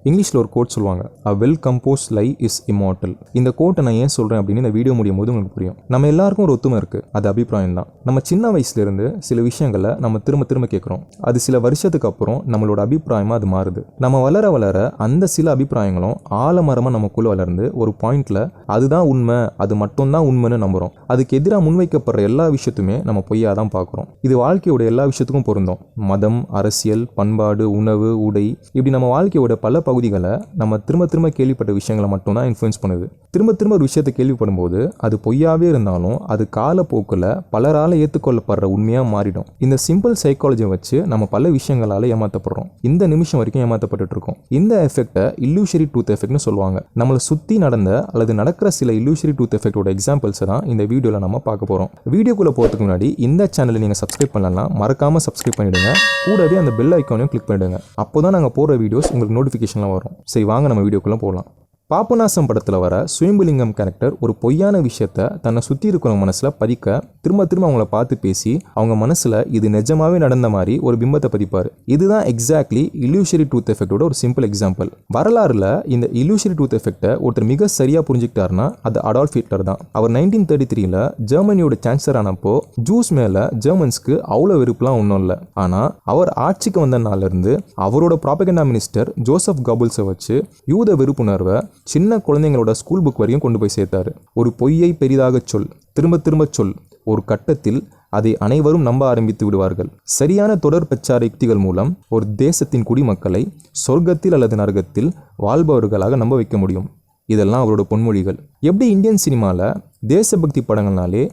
இங்கிலீஷில் ஒரு கோட் சொல்லுவாங்க, a well compose lie is immortal. இந்த கோட்டை நான் ஏன் சொல்கிறேன் அப்படின்னு இந்த வீடியோ முடியும் போது உங்களுக்கு புரியும். நம்ம எல்லாருக்கும் ஒரு ஒத்துமை இருக்குது, அது அபிப்பிராயம் தான். நம்ம சின்ன வயசுலேருந்து சில விஷயங்களை நம்ம திரும்ப திரும்ப கேட்குறோம். அது சில வருஷத்துக்கு அப்புறம் நம்மளோட அபிப்பிராயமாக அது மாறுது. நம்ம வளர வளர அந்த சில அபிப்பிராயங்களும் ஆலமரமாக நமக்குள்ளே வளர்ந்து ஒரு பாயிண்டில் அதுதான் உண்மை, அது மட்டும்தான் உண்மைன்னு நம்புகிறோம். அதுக்கு எதிராக முன்வைக்கப்படுற எல்லா விஷயத்துமே நம்ம பொய்யாக தான் பார்க்குறோம். இது வாழ்க்கையோட எல்லா விஷயத்துக்கும் பொருந்தும். மதம், அரசியல், பண்பாடு, உணவு, உடை, இப்படி நம்ம வாழ்க்கையோட பல பகுதிகளை நம்ம திரும்ப திரும்ப கேள்விப்பட்ட விஷயங்களை மட்டும்தான் இன்ஃப்ளூயன்ஸ் பண்ணுது. திரும்ப திரும்ப ஒரு விஷயத்தை கேள்விப்படும் போது அது பொய்யாவே இருந்தாலும் அது காலப்போக்கில் பலரால் ஏற்றுக்கொள்ளப்படுற உண்மையாக மாறிடும். இந்த சிம்பிள் சைக்காலஜியை வச்சு நம்ம பல விஷயங்களால் ஏமாற்றப்படுறோம். இந்த நிமிஷம் வரைக்கும் ஏமாற்றப்பட்டு இருக்கோம். இந்த எஃபெக்டை இல்லூஷரி ட்ரூத் எஃபெக்ட்னு சொல்லுவாங்க. நம்மளை சுற்றி நடந்த அல்லது நடக்கிற சில இல்லூஷரி ட்ரூத் எஃபெக்டோட எக்ஸாம்பிள்ஸை தான் இந்த வீடியோவில் நம்ம பார்க்க போகிறோம். வீடியோக்குள்ளே போகிறதுக்கு முன்னாடி இந்த சேனலை நீங்கள் சப்ஸ்கிரைப் பண்ணலாம், மறக்காமல் சப்ஸ்கிரைப் பண்ணிவிடுங்க. கூடவே அந்த பெல் ஐக்கானையும் கிளிக் பண்ணிவிடுங்க. அப்போ தான் நாங்கள் போடுற வீடியோஸ் உங்களுக்கு நோட்டிஃபிகேஷன்லாம் வரும். சரி, வாங்க நம்ம வீடியோக்குள்ளே போகலாம். பாபநாசம் படத்தில் வர சுயம்புலிங்கம் கேரக்டர் ஒரு பொய்யான விஷயத்த தன்னை சுற்றி இருக்கிறவங்க மனசில் பதிக்க திரும்ப திரும்ப அவங்கள பார்த்து பேசி அவங்க மனசில் இது நிஜமாவே நடந்த மாதிரி ஒரு பிம்பத்தை பதிப்பார். இதுதான் எக்ஸாக்ட்லி இல்லூஷரி ட்ரூத் எஃபெக்டோட ஒரு சிம்பிள் எக்ஸாம்பிள். வரலாறுல இந்த இல்லூஷரி ட்ரூத் எஃபெக்டை ஒருத்தர் மிக சரியாக புரிஞ்சுக்கிட்டாருன்னா அது அடால்ஃப் ஹிட்லர் தான். அவர் 1933 ஜெர்மனியோட சான்சலர் ஆனப்போ ஜூஸ் மேலே ஜெர்மன்ஸ்க்கு அவ்வளோ வெறுப்புலாம் ஒன்றும் இல்லை. ஆனால் அவர் ஆட்சிக்கு வந்த நாளிலிருந்து அவரோட ப்ராபகண்டா மினிஸ்டர் ஜோசப் கோபல்ஸை வச்சு யூத வெறுப்புணர்வை சின்ன குழந்தைங்களோட ஸ்கூல் புக் வரையும் கொண்டு போய் சேர்த்தாரு. ஒரு பொய்யை பெரிதாக சொல், திரும்ப திரும்ப சொல், ஒரு கட்டத்தில் அதை அனைவரும் நம்ப ஆரம்பித்து விடுவார்கள். சரியான தொடர் பிரச்சார யுக்திகள் மூலம் ஒரு தேசத்தின் குடிமக்களை சொர்க்கத்தில் அல்லது நரகத்தில் வாழ்பவர்களாக நம்ப வைக்க முடியும். இதெல்லாம் அவரோட பொன்மொழிகள். எப்படி இந்தியன் சினிமாவில் தேசபக்தி படங்கள்னாலே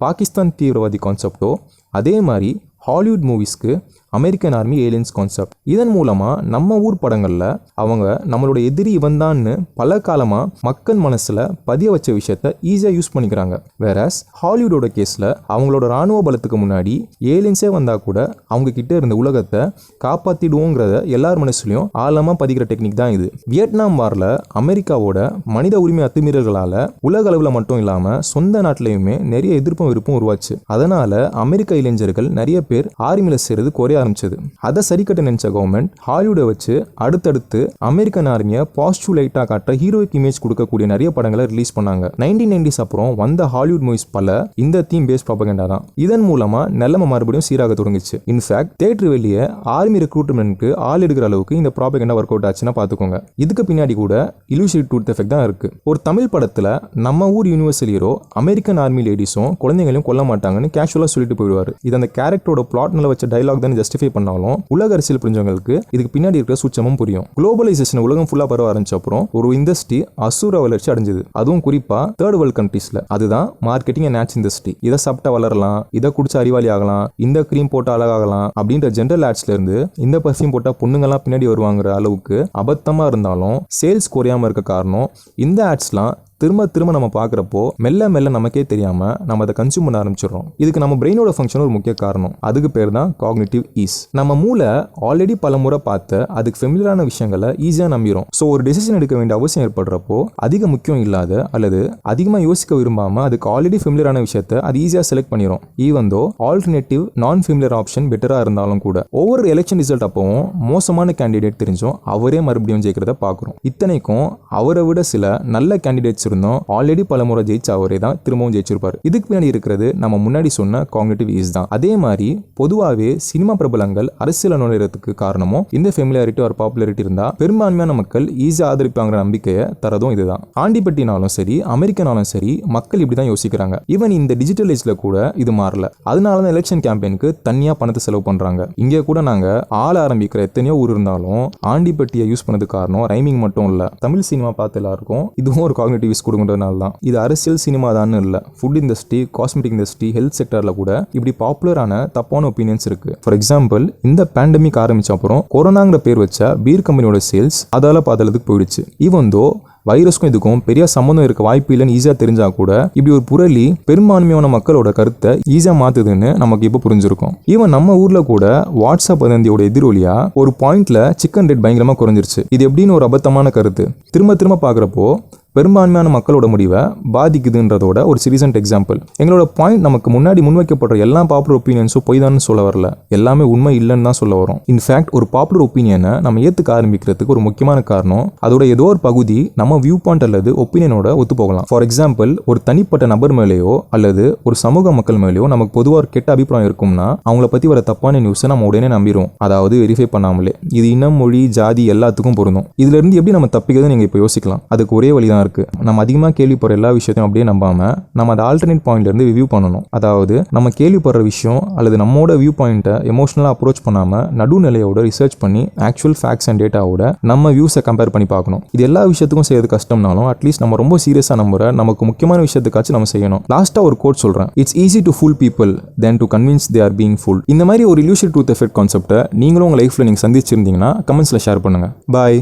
பாகிஸ்தான் தீவிரவாதி கான்செப்டோ, அதே மாதிரி ஹாலிவுட் மூவிஸ்க்கு அமெரிக்கன் ஆர்மி ஏலியன்ஸ் கான்செப்ட். இதன் மூலமாக நம்ம ஊர் படங்களில் அவங்க நம்மளோட எதிரி இவன் தான்னு பல காலமாக மக்கள் மனசில் பதிய வச்ச விஷயத்த ஈஸியாக யூஸ் பண்ணிக்கிறாங்க. வேறஸ் ஹாலிவுடோட கேஸில் அவங்களோட இராணுவ பலத்துக்கு முன்னாடி ஏலியன்ஸே வந்தால் கூட அவங்க கிட்டே இருந்த உலகத்தை காப்பாற்றிடுவோங்கிறத எல்லார் மனசுலையும் ஆழமாக பதிக்கிற டெக்னிக் தான் இது. வியட்நாம் வாரில் அமெரிக்காவோட மனித உரிமை அத்துமீறல்களால் உலக அளவில் மட்டும் இல்லாமல் சொந்த நாட்டிலையுமே நிறைய எதிர்ப்பும் விருப்பம் உருவாச்சு. அதனால் அமெரிக்க இளைஞர்கள் நிறைய பேர் ஆர்மியில் சேர்றது குறைய ஆரம்பிச்சது. அதை சரி கட்ட நினைச்ச கவர்மெண்ட் ஹாலிவுட்டை வச்சு அடுத்தடுத்து அமெரிக்கன் ஆர்மியை பாசிட்டிவ் லைட்டாக காட்ட ஹீரோயிக் இமேஜ் கொடுக்கக்கூடிய நிறைய படங்களை ரிலீஸ் பண்ணாங்க. 1990s அப்புறம் வந்த ஹாலிவுட் மூவிஸ் பல இந்த தீம் பேஸ் ப்ராபகண்டா தான். இதன் மூலமா நிலைமை மறுபடியும் சீராக தொடங்குச்சு. இன்ஃபேக்ட் தியேட்டர் வெளியே ஆர்மி ரெக்ரூட்மெண்ட்க்கு ஆள் எடுக்கிற அளவுக்கு இந்த ப்ராபகண்டா ஒர்க் அவுட் ஆச்சுன்னா பார்த்துக்கோங்க. இதுக்கு பின்னாடி கூட இல்லூஷரி ட்ரூத் எஃபெக்ட் தான் இருக்கு. ஒரு தமிழ் படத்தில் நம்ம ஊர் யூனிவர்சல் ஹீரோ அமெரிக்கன் ஆர்மி லேடிஸும் குழந்தைங்களையும் கொல்ல மாட்டாங்கன்னு கேஷுவலாக சொல்லிட்டு போயிடுவார். இது அந்த கேரக்டரோட பிளாட்னால வச்ச டைலாக் தான் ஜஸ்டிஃபை பண்ணாலும் உலக அரசியல் புரிஞ்சவங்களுக்கு இதுக்கு பின்னாடி இருக்கிற சூட்சமும் புரியும். குளோபலைசேஷன் உலகம் ஃபுல்லா பரவ ஆரம்பிச்ச அப்புறம் ஒரு இண்டஸ்ட்ரி அசுர வளர்ச்சி அடைஞ்சது. அதுவும் குறிப்பா தேர்ட் வேர்ல்ட் கண்ட்ரீஸ்ல. அதுதான் மார்க்கெட்டிங் அண்ட் ஆட்ஸ் இண்டஸ்ட்ரி. இதை சாப்பிட்டா வளரலாம், இதை குடிச்சா அறிவாளி ஆகலாம், இந்த கிரீம் போட்டா அழகாகலாம் அப்படின்ற ஜென்ரல் ஆட்ஸ்ல இருந்து இந்த பர்ஃபியூம் போட்டா பொண்ணுங்கெல்லாம் பின்னாடி வருவாங்கிற அளவுக்கு அபத்தமா இருந்தாலும் சேல்ஸ் குறையாம இருக்க காரணம் இந்த ஆட்ஸ்லாம் திரும்ப திரும்ப நம்ம பார்க்குறப்போ மெல்ல மெல்ல நமக்கே தெரியாமல் நம்ம அதை கன்சியூம் பண்ண ஆரம்பிச்சிடறோம். இதுக்கு நம்ம பிரெயினோட ஃபங்க்ஷன் ஒரு முக்கிய காரணம். அதுக்கு பேர் தான் காக்னிட்டிவ் ஈஸ். நம்ம மூளை ஆல்ரெடி பல முறை பார்த்து அதுக்கு ஃபெமிலியரான விஷயங்களை ஈஸியாக நம்பிடும். ஸோ ஒரு டெசிஷன் எடுக்க வேண்டிய அவசியம் ஏற்படுறப்போ அதிக முக்கியம் இல்லாத அல்லது அதிகமாக யோசிக்க விரும்பாமல் அதுக்கு ஆல்ரெடி ஃபெமிலியரான விஷயத்தை அது ஈஸியாக செலக்ட் பண்ணிடும். ஈவன் தோ ஆல்டர்னேட்டிவ் நான் ஃபெமிலியர் ஆப்ஷன் பெட்டராக இருந்தாலும் கூட. ஒவ்வொரு எலெக்ஷன் ரிசல்ட் அப்பவும் மோசமான கேண்டிடேட் தெரிஞ்சும் அவரே மறுபடியும் ஜெயிக்கிறத பார்க்குறோம். இத்தனைக்கும் அவரை விட சில நல்ல கேண்டிடேட்ஸ் ஆல்ரெடி பல முறை ஜெயிச்ச அவரே தான் திரும்பவும் ஜெயிச்சிருப்பாரு. இதுக்கு பின்னாடி இருக்கிறது நம்ம முன்னாடி சொன்ன காக்னிட்டிவ் ஈஸ் தான். அதே மாதிரி பொதுவாகவே சினிமா பிரபலங்கள் அரசியல் நுழைறதுக்கு காரணமும் இந்த ஃபெமிலியாரிட்டி ஒரு பாப்புலாரிட்டி இருந்தா பெரும்பான்மையான மக்கள் ஈஸியா ஆதரிப்பாங்கிற நம்பிக்கையை தரதும் இதுதான். ஆண்டிப்பட்டினாலும் சரி அமெரிக்கனாலும் சரி மக்கள் இப்படிதான் யோசிக்கிறாங்க. ஈவன் இந்த டிஜிட்டல் ஏஜ்ல கூட இது மாறல. அதனாலதான் எலெக்ஷன் கேம்பெயினுக்கு தனியா பணத்தை செலவு பண்றாங்க. இங்கே கூட நாங்க ஆள ஆரம்பிக்கிற எத்தனையோ ஊர் இருந்தாலும் ஆண்டிப்பட்டியை யூஸ் பண்ணது காரணம் ரைமிங் மட்டும் இல்ல. தமிழ் சினிமா பார்த்து எல்லாருக்கும் இதுவும் ஒரு காக்னிட்டிவ் கொடுங்கறதுனால தான். இது அரசியல் சினிமா தான் இல்ல, food industry, cosmetic industry, health செக்டர்ல கூட இப்படி பாப்புலரான தப்பான ஒப்பீனியன்ஸ் இருக்கு. ஃபார் எக்ஸாம்பிள் இந்த பேண்டமிக் ஆரம்பிச்ச அப்புறம் கொரோனாங்கிற பேர் வச்ச பீர் கம்பெனியோட சேல்ஸ் அதால பாதளத்துக்கு போயிடுச்சு. ஈவன் தோ வைரஸ்க்கும் இதுக்கும் பெரிய சம்பந்தம் இருக்க வாய்ப்பு இல்லைன்னு ஈஸியா தெரிஞ்சா கூட இப்படி ஒரு புரளி பெரும்பான்மையான மக்களோட கருத்தை ஈஸியா மாத்துதுன்னு நமக்கு இப்போ புரிஞ்சிருக்கும். ஈவன் நம்ம ஊர்ல கூட வாட்ஸ்அப் வதந்தியோட எதிரொலியா ஒரு பாயிண்ட்ல சிக்கன் ரேட் பயங்கரமா குறைஞ்சிருச்சு. இது எப்படின்னு ஒரு அபத்தமான கருத்து திரும்ப திரும்ப பாக்குறப்போ பெரும்பான்மையான மக்களோட முடிவை பாதிக்குதுன்றதோட ஒரு ரீசன்ட் எக்ஸாம்பிள். எங்களோட பாயிண்ட் நமக்கு முன்னாடி முன்வைக்கப்படுற எல்லா பாப்புலர் ஒப்பீனியன்ஸும் பொய் தான் சொல்ல வரல, எல்லாமே உண்மை இல்லைன்னு தான் சொல்ல வரோம். இன்ஃபேக்ட் ஒரு பாப்புலர் ஒப்பீனியனை நம்ம ஏற்றுக்க ஆரம்பிக்கிறதுக்கு ஒரு முக்கியமான காரணம் அதோட ஏதோ ஒரு பகுதி நம்ம வியூ பாயிண்ட் அல்லது ஒப்பீனியனோட ஒத்து போகலாம். ஃபார் எக்ஸாம்பிள், ஒரு தனிப்பட்ட நபர் மேலேயோ அல்லது ஒரு சமூக மக்கள் மேலேயோ நமக்கு பொதுவாக ஒரு கெட்ட அபிப்பிராயம் இருக்கும்னா அவங்கள பற்றி வர தப்பான நியூஸை நம்ம உடனே நம்பிடுவோம், அதாவது வெரிஃபை பண்ணாமலே. இது இனம், மொழி, ஜாதி எல்லாத்துக்கும் பொருந்தும். இதுல இருந்து எப்படி நம்ம தப்பிக்கிறது நீங்க இப்போ யோசிக்கலாம். அதுக்கு ஒரே வழி தான் இருக்கு. நம்ம அதிகமாக கேள்விப்படுற எல்லா விஷயத்தையும் அப்படியே நம்பாம நம்ம அதை ஆல்டர்னேட் பாயிண்ட்ல இருந்து ரிவ்யூ பண்ணணும். அதாவது நம்ம கேள்விப்படுற விஷயம் அல்லது நம்மோட வியூ பாயிண்ட்டை எமோஷனலாக அப்ரோச் பண்ணாம நடுநிலையோட ரிசர்ச் பண்ணி ஆக்சுவல் ஃபேக்ட்ஸ் அண்ட் டேட்டாவோட நம்ம வியூஸை கம்பேர் பண்ணி பார்க்கணும். இது எல்லா விஷயத்துக்கும் செய்யறது கஷ்டம்னாலும் அட்லீஸ்ட் நம்ம ரொம்ப சீரியஸாக நம்புற நமக்கு முக்கியமான விஷயத்துக்காச்சும் நம்ம செய்யணும். லாஸ்ட்டாக ஒரு கோட் சொல்கிறேன், it's easy to pool people then to convince they are being full. இந்த மாதிரி ஒரு இல்யூஷன் ட்ரூத் எஃபெக்ட் கான்செப்டை நீங்களும் உங்கள் லைஃப்பில் நீங்கள் சந்திச்சிருந்தீங்கன்னா கமெண்ட்ஸில் ஷேர் பண்ணுங்கள். பாய்.